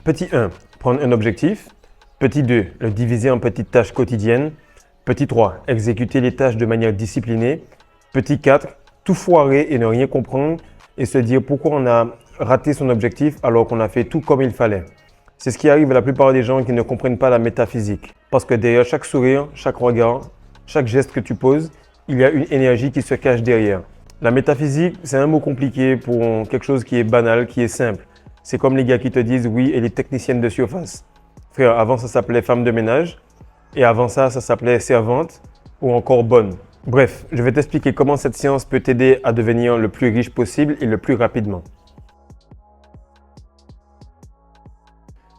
Petit 1, prendre un objectif. Petit 2, le diviser en petites tâches quotidiennes. Petit 3, exécuter les tâches de manière disciplinée. Petit 4, tout foirer et ne rien comprendre et se dire pourquoi on a raté son objectif alors qu'on a fait tout comme il fallait. C'est ce qui arrive à la plupart des gens qui ne comprennent pas la métaphysique. Parce que derrière chaque sourire, chaque regard, chaque geste que tu poses, il y a une énergie qui se cache derrière. La métaphysique, c'est un mot compliqué pour quelque chose qui est banal, qui est simple. C'est comme les gars qui te disent « oui, elle est technicienne de surface ». Frère, avant ça s'appelait femme de ménage et avant ça s'appelait servante ou encore bonne. Bref, je vais t'expliquer comment cette science peut t'aider à devenir le plus riche possible et le plus rapidement.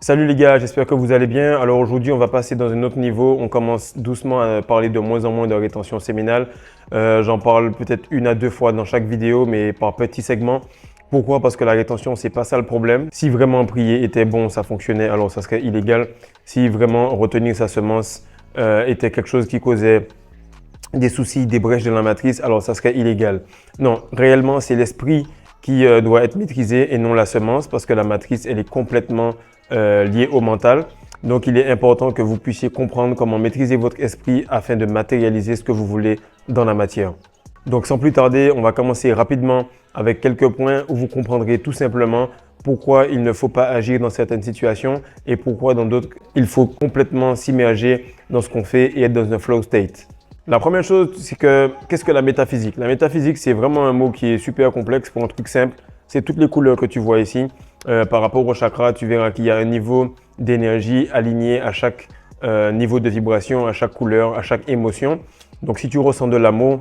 Salut les gars, j'espère que vous allez bien. Alors aujourd'hui, on va passer dans un autre niveau. On commence doucement à parler de moins en moins de rétention séminale. J'en parle peut-être 1 à 2 fois dans chaque vidéo, mais par petits segments. Pourquoi? Parce que la rétention, c'est pas ça le problème. Si vraiment prier était bon, ça fonctionnait, alors ça serait illégal. Si vraiment retenir sa semence était quelque chose qui causait des soucis, des brèches de la matrice, alors ça serait illégal. Non, réellement, c'est l'esprit qui doit être maîtrisé et non la semence parce que la matrice, elle est complètement liée au mental. Donc, il est important que vous puissiez comprendre comment maîtriser votre esprit afin de matérialiser ce que vous voulez dans la matière. Donc, sans plus tarder, on va commencer rapidement avec quelques points où vous comprendrez tout simplement pourquoi il ne faut pas agir dans certaines situations et pourquoi dans d'autres, il faut complètement s'immerger dans ce qu'on fait et être dans un flow state. La première chose, c'est que qu'est-ce que la métaphysique? La métaphysique, c'est vraiment un mot qui est super complexe pour un truc simple. C'est toutes les couleurs que tu vois ici. Par rapport au chakra, tu verras qu'il y a un niveau d'énergie aligné à chaque niveau de vibration, à chaque couleur, à chaque émotion. Donc, si tu ressens de l'amour,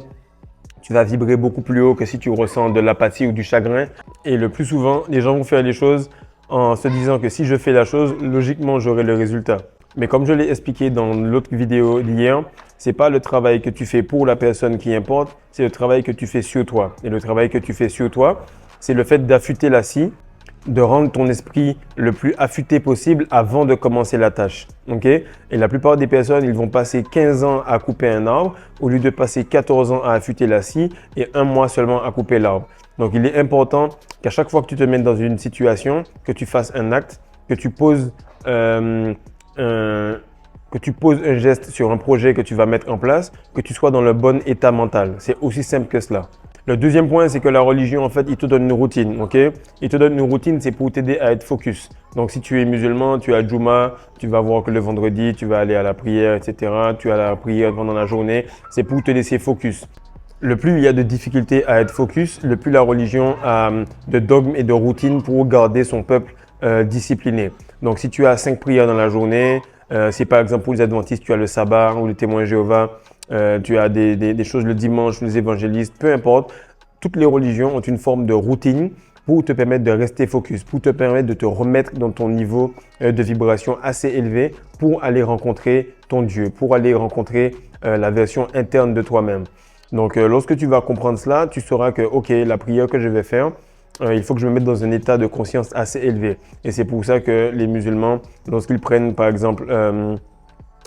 tu vas vibrer beaucoup plus haut que si tu ressens de l'apathie ou du chagrin. Et le plus souvent, les gens vont faire les choses en se disant que si je fais la chose, logiquement, j'aurai le résultat. Mais comme je l'ai expliqué dans l'autre vidéo d'hier, c'est pas le travail que tu fais pour la personne qui importe, c'est le travail que tu fais sur toi. Et le travail que tu fais sur toi, c'est le fait d'affûter la scie, de rendre ton esprit le plus affûté possible avant de commencer la tâche. Okay? Et la plupart des personnes, ils vont passer 15 ans à couper un arbre au lieu de passer 14 ans à affûter la scie et 1 mois seulement à couper l'arbre. Donc, il est important qu'à chaque fois que tu te mets dans une situation, que tu fasses un acte, que tu poses un geste sur un projet que tu vas mettre en place, que tu sois dans le bon état mental. C'est aussi simple que cela. Le deuxième point, c'est que la religion, en fait, il te donne une routine, ok? Il te donne une routine, c'est pour t'aider à être focus. Donc, si tu es musulman, tu as Juma, tu vas voir que le vendredi, tu vas aller à la prière, etc. Tu as la prière pendant la journée. C'est pour te laisser focus. Le plus il y a de difficultés à être focus, le plus la religion a de dogmes et de routines pour garder son peuple discipliné. Donc, si tu as 5 prières dans la journée, si par exemple pour les adventistes, tu as le sabbat ou le témoin Jéhovah, tu as des choses le dimanche, les évangélistes, peu importe. Toutes les religions ont une forme de routine pour te permettre de rester focus, pour te permettre de te remettre dans ton niveau de vibration assez élevé pour aller rencontrer ton Dieu, pour aller rencontrer la version interne de toi-même. Donc, lorsque tu vas comprendre cela, tu sauras que, OK, la prière que je vais faire, il faut que je me mette dans un état de conscience assez élevé. Et c'est pour ça que les musulmans, lorsqu'ils prennent par exemple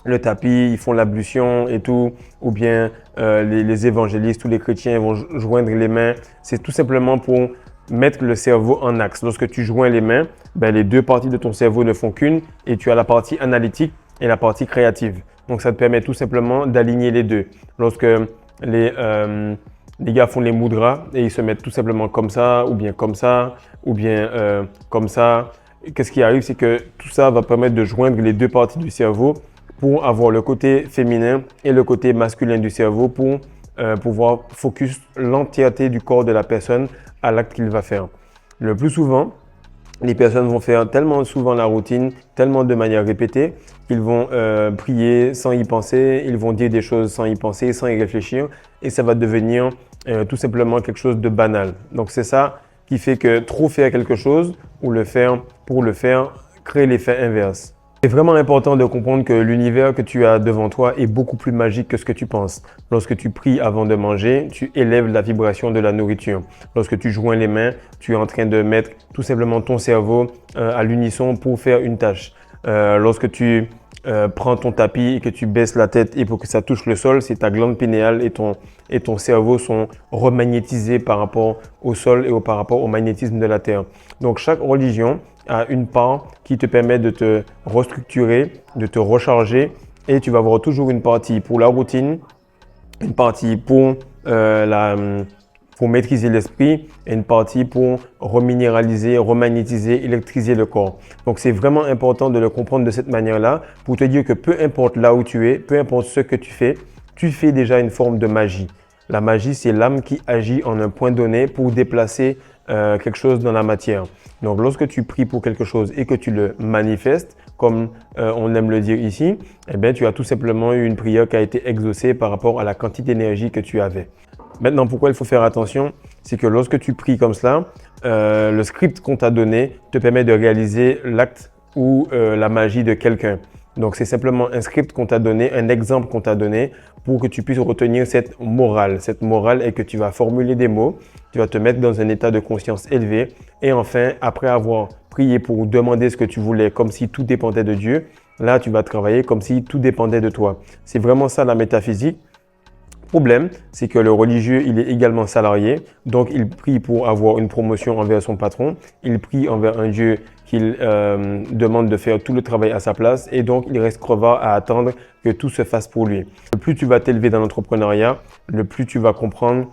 le tapis, ils font l'ablution et tout, ou bien les évangélistes ou les chrétiens vont joindre les mains. C'est tout simplement pour mettre le cerveau en axe. Lorsque tu joins les mains, ben, les deux parties de ton cerveau ne font qu'une et tu as la partie analytique et la partie créative. Donc, ça te permet tout simplement d'aligner les deux. Lorsque les gars font les mudras et ils se mettent tout simplement comme ça, ou bien comme ça, ou bien comme ça. Qu'est-ce qui arrive, c'est que tout ça va permettre de joindre les deux parties du cerveau pour avoir le côté féminin et le côté masculin du cerveau pour pouvoir focus l'entièreté du corps de la personne à l'acte qu'il va faire. Le plus souvent, les personnes vont faire tellement souvent la routine, tellement de manière répétée, qu'ils vont prier sans y penser, ils vont dire des choses sans y penser, sans y réfléchir, et ça va devenir tout simplement quelque chose de banal. Donc c'est ça qui fait que trop faire quelque chose ou le faire pour le faire crée l'effet inverse. C'est vraiment important de comprendre que l'univers que tu as devant toi est beaucoup plus magique que ce que tu penses. Lorsque tu pries avant de manger, tu élèves la vibration de la nourriture. Lorsque tu joins les mains, tu es en train de mettre tout simplement ton cerveau à l'unisson pour faire une tâche. Lorsque tu prends ton tapis et que tu baisses la tête et pour que ça touche le sol, c'est ta glande pinéale et ton cerveau sont remagnétisés par rapport au sol et par rapport au magnétisme de la Terre. Donc chaque religion a une part qui te permet de te restructurer, de te recharger et tu vas avoir toujours une partie pour la routine, une partie pour maîtriser l'esprit et une partie pour reminéraliser, remagnétiser, électriser le corps. Donc, c'est vraiment important de le comprendre de cette manière-là pour te dire que peu importe là où tu es, peu importe ce que tu fais déjà une forme de magie. La magie, c'est l'âme qui agit en un point donné pour déplacer quelque chose dans la matière. Donc, lorsque tu pries pour quelque chose et que tu le manifestes, comme on aime le dire ici, eh bien, tu as tout simplement eu une prière qui a été exaucée par rapport à la quantité d'énergie que tu avais. Maintenant, pourquoi il faut faire attention? C'est que lorsque tu pries comme cela, le script qu'on t'a donné te permet de réaliser l'acte ou la magie de quelqu'un. Donc, c'est simplement un script qu'on t'a donné, un exemple qu'on t'a donné pour que tu puisses retenir cette morale. Cette morale est que tu vas formuler des mots, tu vas te mettre dans un état de conscience élevé et enfin, après avoir prié pour demander ce que tu voulais comme si tout dépendait de Dieu, là, tu vas travailler comme si tout dépendait de toi. C'est vraiment ça la métaphysique. Problème, c'est que le religieux, il est également salarié, donc il prie pour avoir une promotion envers son patron, il prie envers un Dieu qu'il demande de faire tout le travail à sa place et donc il reste crevard à attendre que tout se fasse pour lui. Le plus tu vas t'élever dans l'entrepreneuriat, le plus tu vas comprendre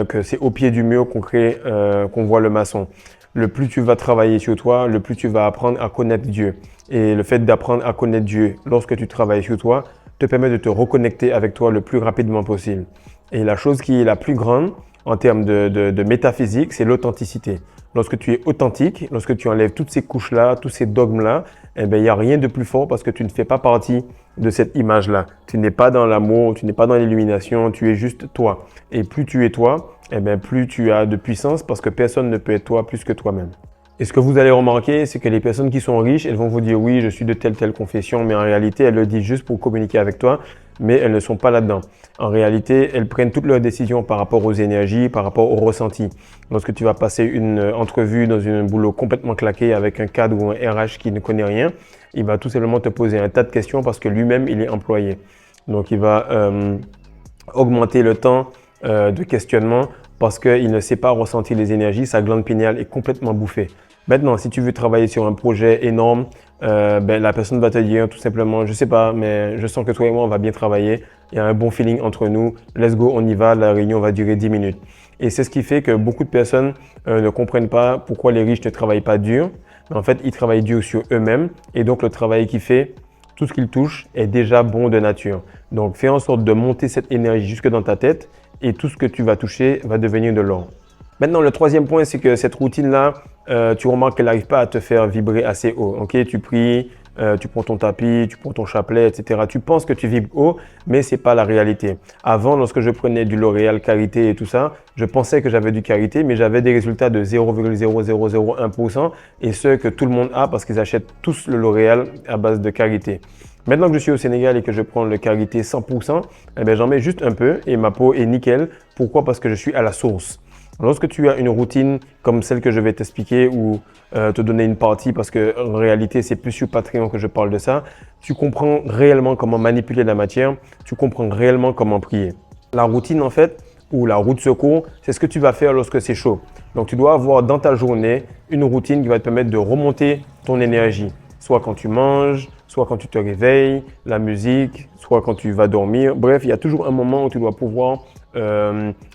que c'est au pied du mur qu'on voit le maçon. Le plus tu vas travailler sur toi, le plus tu vas apprendre à connaître Dieu. Et le fait d'apprendre à connaître Dieu lorsque tu travailles sur toi, te permet de te reconnecter avec toi le plus rapidement possible. Et la chose qui est la plus grande en termes de métaphysique, c'est l'authenticité. Lorsque tu es authentique, lorsque tu enlèves toutes ces couches-là, tous ces dogmes-là, eh bien, il n'y a rien de plus fort parce que tu ne fais pas partie de cette image-là. Tu n'es pas dans l'amour, tu n'es pas dans l'illumination, tu es juste toi. Et plus tu es toi, eh bien, plus tu as de puissance parce que personne ne peut être toi plus que toi-même. Et ce que vous allez remarquer, c'est que les personnes qui sont riches, elles vont vous dire oui, je suis de telle confession, mais en réalité, elles le disent juste pour communiquer avec toi, mais elles ne sont pas là-dedans. En réalité, elles prennent toutes leurs décisions par rapport aux énergies, par rapport au ressenti. Lorsque tu vas passer une entrevue dans un boulot complètement claqué avec un cadre ou un RH qui ne connaît rien, il va tout simplement te poser un tas de questions parce que lui-même, il est employé. Donc, il va augmenter le temps de questionnement parce qu'il ne sait pas ressentir les énergies, sa glande pinéale est complètement bouffée. Maintenant, si tu veux travailler sur un projet énorme, la personne va te dire tout simplement, je sais pas, mais je sens que toi et moi, on va bien travailler. Il y a un bon feeling entre nous. Let's go, on y va. La réunion va durer 10 minutes. Et c'est ce qui fait que beaucoup de personnes ne comprennent pas pourquoi les riches ne travaillent pas dur. Mais en fait, ils travaillent dur sur eux-mêmes. Et donc, le travail qu'ils font, tout ce qu'ils touchent est déjà bon de nature. Donc, fais en sorte de monter cette énergie jusque dans ta tête et tout ce que tu vas toucher va devenir de l'or. Maintenant, le troisième point, c'est que cette routine-là, tu remarques qu'elle n'arrive pas à te faire vibrer assez haut. Okay? Tu pries, tu prends ton tapis, tu prends ton chapelet, etc. Tu penses que tu vibres haut, mais ce n'est pas la réalité. Avant, lorsque je prenais du L'Oréal Karité et tout ça, je pensais que j'avais du Karité, mais j'avais des résultats de 0,0001% et ceux que tout le monde a parce qu'ils achètent tous le L'Oréal à base de Karité. Maintenant que je suis au Sénégal et que je prends le Karité 100%, eh bien, j'en mets juste un peu et ma peau est nickel. Pourquoi? Parce que je suis à la source. Lorsque tu as une routine comme celle que je vais t'expliquer ou te donner une partie parce qu'en réalité, c'est plus sur Patreon que je parle de ça, tu comprends réellement comment manipuler la matière, tu comprends réellement comment prier. La routine en fait, ou la roue de secours, c'est ce que tu vas faire lorsque c'est chaud. Donc tu dois avoir dans ta journée une routine qui va te permettre de remonter ton énergie. Soit quand tu manges, soit quand tu te réveilles, la musique, soit quand tu vas dormir. Bref, il y a toujours un moment où tu dois pouvoir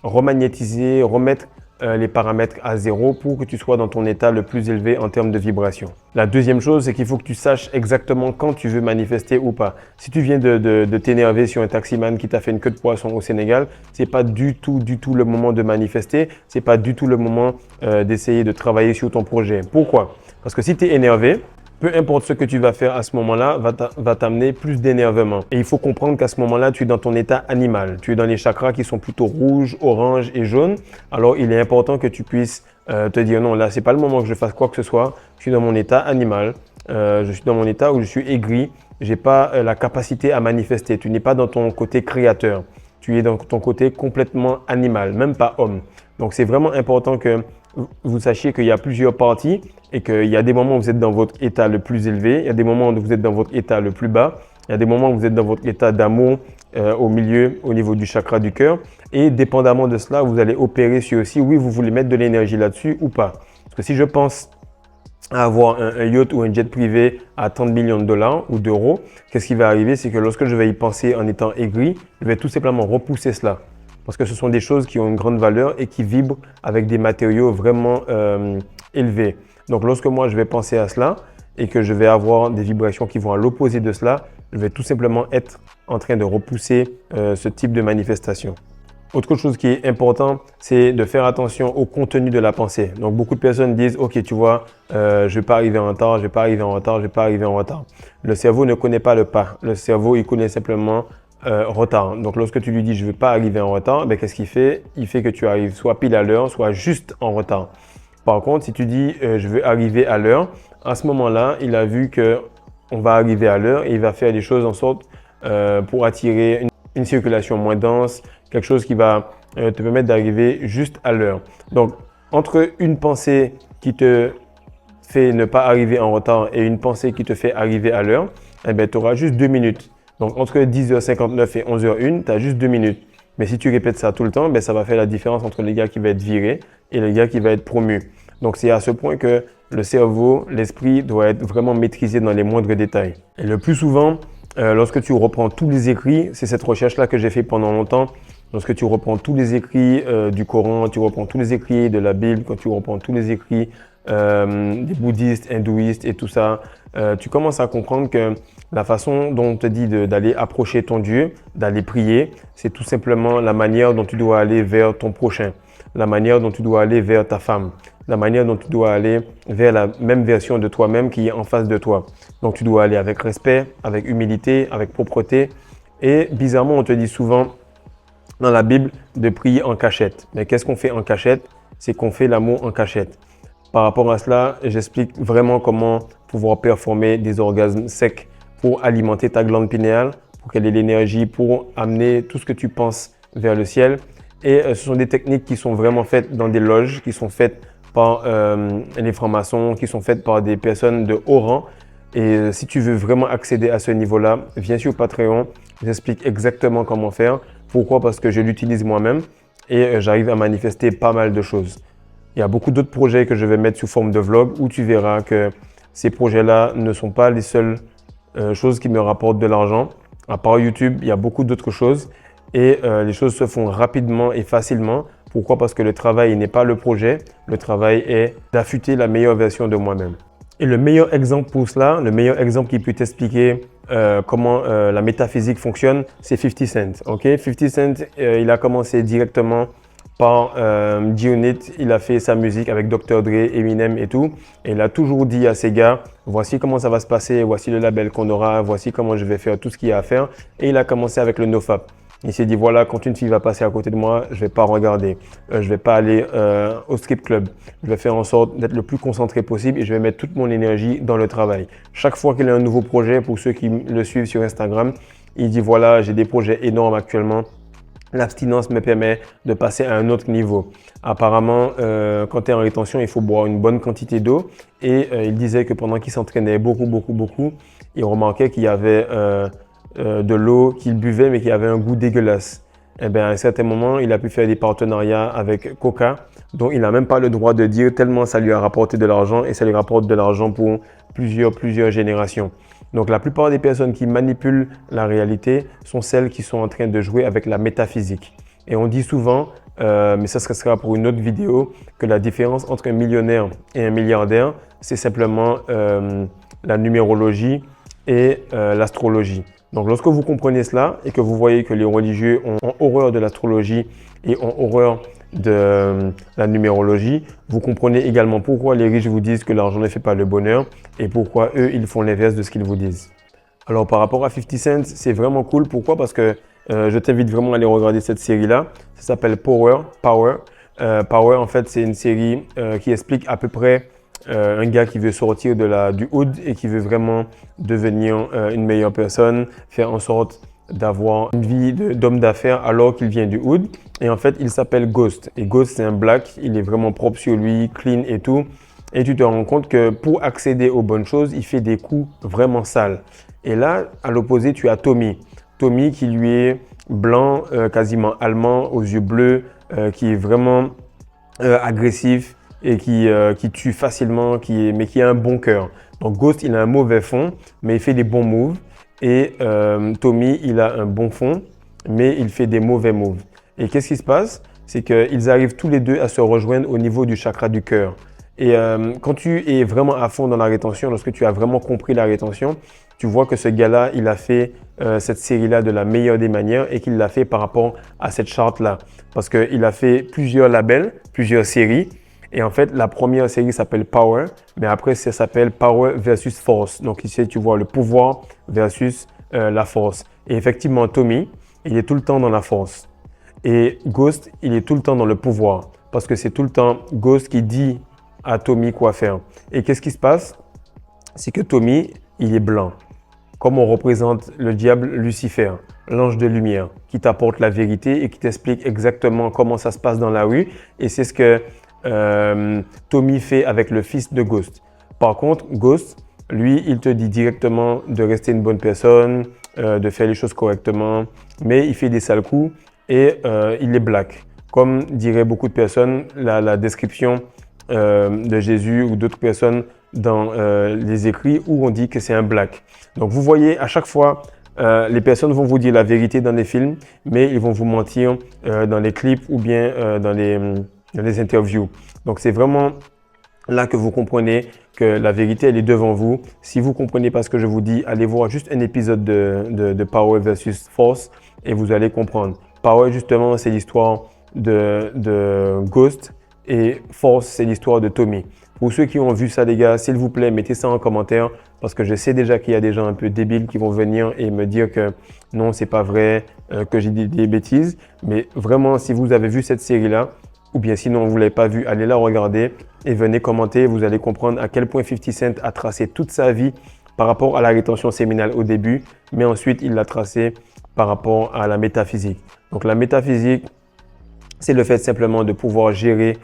remagnétiser, remettre les paramètres à zéro pour que tu sois dans ton état le plus élevé en termes de vibration. La deuxième chose, c'est qu'il faut que tu saches exactement quand tu veux manifester ou pas. Si tu viens de t'énerver sur un taximan qui t'a fait une queue de poisson au Sénégal, c'est pas du tout le moment de manifester, c'est pas du tout le moment d'essayer de travailler sur ton projet. Pourquoi? Parce que si tu es énervé, peu importe ce que tu vas faire à ce moment-là, va t'amener plus d'énervement. Et il faut comprendre qu'à ce moment-là, tu es dans ton état animal. Tu es dans les chakras qui sont plutôt rouges, orange et jaunes. Alors, il est important que tu puisses te dire non, là, c'est pas le moment que je fasse quoi que ce soit. Je suis dans mon état animal. Je suis dans mon état où je suis aigri. J'ai pas la capacité à manifester. Tu n'es pas dans ton côté créateur. Tu es dans ton côté complètement animal, même pas homme. Donc, c'est vraiment important que vous sachiez qu'il y a plusieurs parties et qu'il y a des moments où vous êtes dans votre état le plus élevé, il y a des moments où vous êtes dans votre état le plus bas, il y a des moments où vous êtes dans votre état d'amour au milieu, au niveau du chakra du cœur. Et dépendamment de cela, vous allez opérer sur si oui, vous voulez mettre de l'énergie là-dessus ou pas. Parce que si je pense à avoir un yacht ou un jet privé à 30 millions de dollars ou d'euros, qu'est-ce qui va arriver? C'est que lorsque je vais y penser en étant aigri, je vais tout simplement repousser cela. Parce que ce sont des choses qui ont une grande valeur et qui vibrent avec des matériaux vraiment élevés. Donc lorsque moi je vais penser à cela et que je vais avoir des vibrations qui vont à l'opposé de cela, je vais tout simplement être en train de repousser ce type de manifestation. Autre chose qui est important, c'est de faire attention au contenu de la pensée. Donc, beaucoup de personnes disent, OK, tu vois, je ne vais pas arriver en retard, je ne vais pas arriver en retard, je ne vais pas arriver en retard. Le cerveau ne connaît pas le pas. Le cerveau, il connaît simplement retard. Donc, lorsque tu lui dis, je ne vais pas arriver en retard, ben, qu'est-ce qu'il fait? Il fait que tu arrives soit pile à l'heure, soit juste en retard. Par contre, si tu dis, je veux arriver à l'heure, à ce moment-là, il a vu qu'on va arriver à l'heure et il va faire des choses en sorte pour attirer une circulation moins dense, quelque chose qui va te permettre d'arriver juste à l'heure. Donc, entre une pensée qui te fait ne pas arriver en retard et une pensée qui te fait arriver à l'heure, eh bien, tu auras juste 2 minutes. Donc, entre 10h59 et 11h01, tu as juste 2 minutes. Mais si tu répètes ça tout le temps, ben, ça va faire la différence entre le gars qui va être viré et le gars qui va être promu. Donc, c'est à ce point que le cerveau, l'esprit doit être vraiment maîtrisé dans les moindres détails. Et le plus souvent, lorsque tu reprends tous les écrits, c'est cette recherche-là que j'ai fait pendant longtemps. Lorsque tu reprends tous les écrits du Coran, tu reprends tous les écrits de la Bible, quand tu reprends tous les écrits des bouddhistes, hindouistes et tout ça, tu commences à comprendre que la façon dont on te dit d'aller approcher ton Dieu, d'aller prier, c'est tout simplement la manière dont tu dois aller vers ton prochain, la manière dont tu dois aller vers ta femme, la manière dont tu dois aller vers la même version de toi-même qui est en face de toi. Donc tu dois aller avec respect, avec humilité, avec propreté. Et bizarrement, on te dit souvent dans la Bible de prier en cachette. Mais qu'est-ce qu'on fait en cachette? C'est qu'on fait l'amour en cachette. Par rapport à cela, j'explique vraiment comment pouvoir performer des orgasmes secs pour alimenter ta glande pinéale, pour qu'elle ait l'énergie pour amener tout ce que tu penses vers le ciel. Et ce sont des techniques qui sont vraiment faites dans des loges, qui sont faites par les francs-maçons, qui sont faites par des personnes de haut rang. Et si tu veux vraiment accéder à ce niveau-là, viens sur Patreon, j'explique exactement comment faire. Pourquoi? Parce que je l'utilise moi-même et j'arrive à manifester pas mal de choses. Il y a beaucoup d'autres projets que je vais mettre sous forme de vlog où tu verras que ces projets-là ne sont pas les seules choses qui me rapportent de l'argent. À part YouTube, il y a beaucoup d'autres choses et les choses se font rapidement et facilement. Pourquoi? Parce que le travail n'est pas le projet, le travail est d'affûter la meilleure version de moi-même. Et le meilleur exemple pour cela, le meilleur exemple qui peut t'expliquer comment la métaphysique fonctionne, c'est 50 Cent. Okay? 50 Cent, il a commencé directement par G-Unit, il a fait sa musique avec Dr. Dre, Eminem et tout. Et il a toujours dit à ses gars, voici comment ça va se passer, voici le label qu'on aura, voici comment je vais faire tout ce qu'il y a à faire. Et il a commencé avec le NoFap. Il s'est dit, voilà, quand une fille va passer à côté de moi, je ne vais pas regarder. Je ne vais pas aller au strip club. Je vais faire en sorte d'être le plus concentré possible et je vais mettre toute mon énergie dans le travail. Chaque fois qu'il a un nouveau projet, pour ceux qui le suivent sur Instagram, il dit, voilà, j'ai des projets énormes actuellement. L'abstinence me permet de passer à un autre niveau. Apparemment, quand tu es en rétention, il faut boire une bonne quantité d'eau. Et il disait que pendant qu'il s'entraînait beaucoup, il remarquait qu'il y avait de l'eau qu'il buvait, mais qui avait un goût dégueulasse. Et bien, à un certain moment, il a pu faire des partenariats avec Coca, dont il n'a même pas le droit de dire tellement ça lui a rapporté de l'argent et ça lui rapporte de l'argent pour plusieurs générations. Donc, la plupart des personnes qui manipulent la réalité sont celles qui sont en train de jouer avec la métaphysique. Et on dit souvent, mais ça sera pour une autre vidéo, que la différence entre un millionnaire et un milliardaire, c'est simplement la numérologie et l'astrologie. Donc, lorsque vous comprenez cela et que vous voyez que les religieux ont horreur de l'astrologie et ont horreur de la numérologie, vous comprenez également pourquoi les riches vous disent que l'argent ne fait pas le bonheur et pourquoi eux, ils font l'inverse de ce qu'ils vous disent. Alors, par rapport à 50 Cent, c'est vraiment cool. Pourquoi? Parce que je t'invite vraiment à aller regarder cette série-là. Ça s'appelle Power. Power, en fait, c'est une série qui explique à peu près un gars qui veut sortir du hood et qui veut vraiment devenir une meilleure personne, faire en sorte d'avoir une vie d'homme d'affaires alors qu'il vient du hood. Et en fait, il s'appelle Ghost. Et Ghost, c'est un black, il est vraiment propre sur lui, clean et tout. Et tu te rends compte que pour accéder aux bonnes choses, il fait des coups vraiment sales. Et là, à l'opposé, tu as Tommy. Tommy qui lui est blanc, quasiment allemand, aux yeux bleus, qui est vraiment agressif, et qui tue facilement, mais qui a un bon cœur. Donc Ghost, il a un mauvais fond, mais il fait des bons moves. Et Tommy, il a un bon fond, mais il fait des mauvais moves. Et qu'est-ce qui se passe? C'est qu'ils arrivent tous les deux à se rejoindre au niveau du chakra du cœur. Et quand tu es vraiment à fond dans la rétention, lorsque tu as vraiment compris la rétention, tu vois que ce gars-là, il a fait cette série-là de la meilleure des manières et qu'il l'a fait par rapport à cette charte-là. Parce qu'il a fait plusieurs labels, plusieurs séries. Et en fait, la première série s'appelle Power, mais après, ça s'appelle Power versus Force. Donc ici, tu vois le pouvoir versus la force. Et effectivement, Tommy, il est tout le temps dans la force. Et Ghost, il est tout le temps dans le pouvoir. Parce que c'est tout le temps Ghost qui dit à Tommy quoi faire. Et qu'est-ce qui se passe? C'est que Tommy, il est blanc. Comme on représente le diable Lucifer, l'ange de lumière, qui t'apporte la vérité et qui t'explique exactement comment ça se passe dans la rue. Et c'est ce que Tommy fait avec le fils de Ghost. Par contre, Ghost, lui, il te dit directement de rester une bonne personne, de faire les choses correctement, mais il fait des sales coups et il est black. Comme diraient beaucoup de personnes, la description de Jésus ou d'autres personnes dans les écrits où on dit que c'est un black. Donc vous voyez, à chaque fois, les personnes vont vous dire la vérité dans les films, mais ils vont vous mentir dans les clips ou bien dans les interviews. Donc c'est vraiment là que vous comprenez que la vérité, elle est devant vous. Si vous ne comprenez pas ce que je vous dis, allez voir juste un épisode de Power versus Force et vous allez comprendre. Power, justement, c'est l'histoire de Ghost et Force, c'est l'histoire de Tommy. Pour ceux qui ont vu ça, les gars, s'il vous plaît, mettez ça en commentaire parce que je sais déjà qu'il y a des gens un peu débiles qui vont venir et me dire que non, c'est pas vrai, que j'ai dit des bêtises. Mais vraiment, si vous avez vu cette série-là, ou bien sinon vous ne l'avez pas vu, allez la regarder et venez commenter. Vous allez comprendre à quel point 50 Cent a tracé toute sa vie par rapport à la rétention séminale au début, mais ensuite il l'a tracé par rapport à la métaphysique. Donc la métaphysique, c'est le fait simplement de pouvoir gérer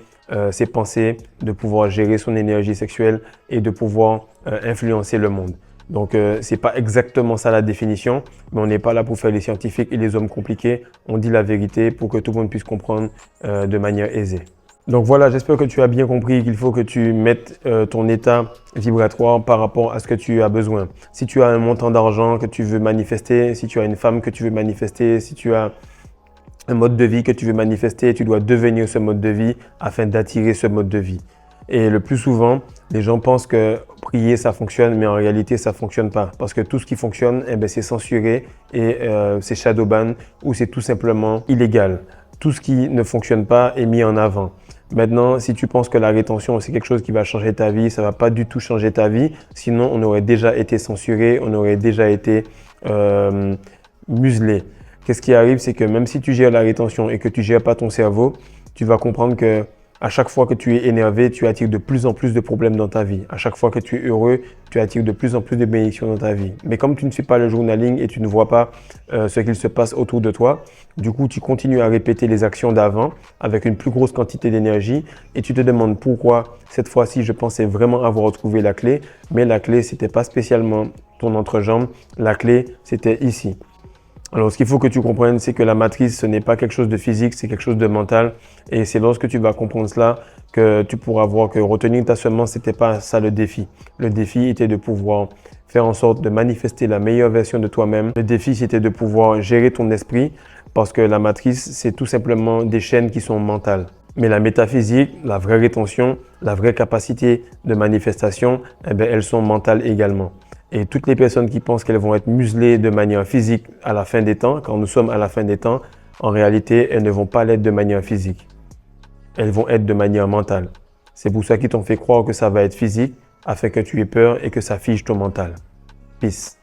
ses pensées, de pouvoir gérer son énergie sexuelle et de pouvoir influencer le monde. Donc, ce n'est pas exactement ça la définition, mais on n'est pas là pour faire les scientifiques et les hommes compliqués. On dit la vérité pour que tout le monde puisse comprendre de manière aisée. Donc voilà, j'espère que tu as bien compris qu'il faut que tu mettes ton état vibratoire par rapport à ce que tu as besoin. Si tu as un montant d'argent que tu veux manifester, si tu as une femme que tu veux manifester, si tu as un mode de vie que tu veux manifester, tu dois devenir ce mode de vie afin d'attirer ce mode de vie. Et le plus souvent, les gens pensent que prier, ça fonctionne, mais en réalité, ça ne fonctionne pas. Parce que tout ce qui fonctionne, eh ben, c'est censuré et c'est shadowban ou c'est tout simplement illégal. Tout ce qui ne fonctionne pas est mis en avant. Maintenant, si tu penses que la rétention, c'est quelque chose qui va changer ta vie, ça ne va pas du tout changer ta vie. Sinon, on aurait déjà été censuré, on aurait déjà été muselé. Qu'est-ce qui arrive, c'est que même si tu gères la rétention et que tu ne gères pas ton cerveau, tu vas comprendre que à chaque fois que tu es énervé, tu attires de plus en plus de problèmes dans ta vie. À chaque fois que tu es heureux, tu attires de plus en plus de bénédictions dans ta vie. Mais comme tu ne fais pas le journaling et tu ne vois pas ce qu'il se passe autour de toi, du coup, tu continues à répéter les actions d'avant avec une plus grosse quantité d'énergie et tu te demandes pourquoi cette fois-ci, je pensais vraiment avoir trouvé la clé, mais la clé, c'était pas spécialement ton entrejambe, la clé, c'était ici. Alors, ce qu'il faut que tu comprennes, c'est que la matrice, ce n'est pas quelque chose de physique, c'est quelque chose de mental. Et c'est lorsque tu vas comprendre cela que tu pourras voir que retenir ta semence, c'était pas ça le défi. Le défi était de pouvoir faire en sorte de manifester la meilleure version de toi-même. Le défi, c'était de pouvoir gérer ton esprit parce que la matrice, c'est tout simplement des chaînes qui sont mentales. Mais la métaphysique, la vraie rétention, la vraie capacité de manifestation, eh bien, elles sont mentales également. Et toutes les personnes qui pensent qu'elles vont être muselées de manière physique à la fin des temps, quand nous sommes à la fin des temps, en réalité, elles ne vont pas l'être de manière physique. Elles vont être de manière mentale. C'est pour ça qu'ils t'ont fait croire que ça va être physique, afin que tu aies peur et que ça fige ton mental. Peace.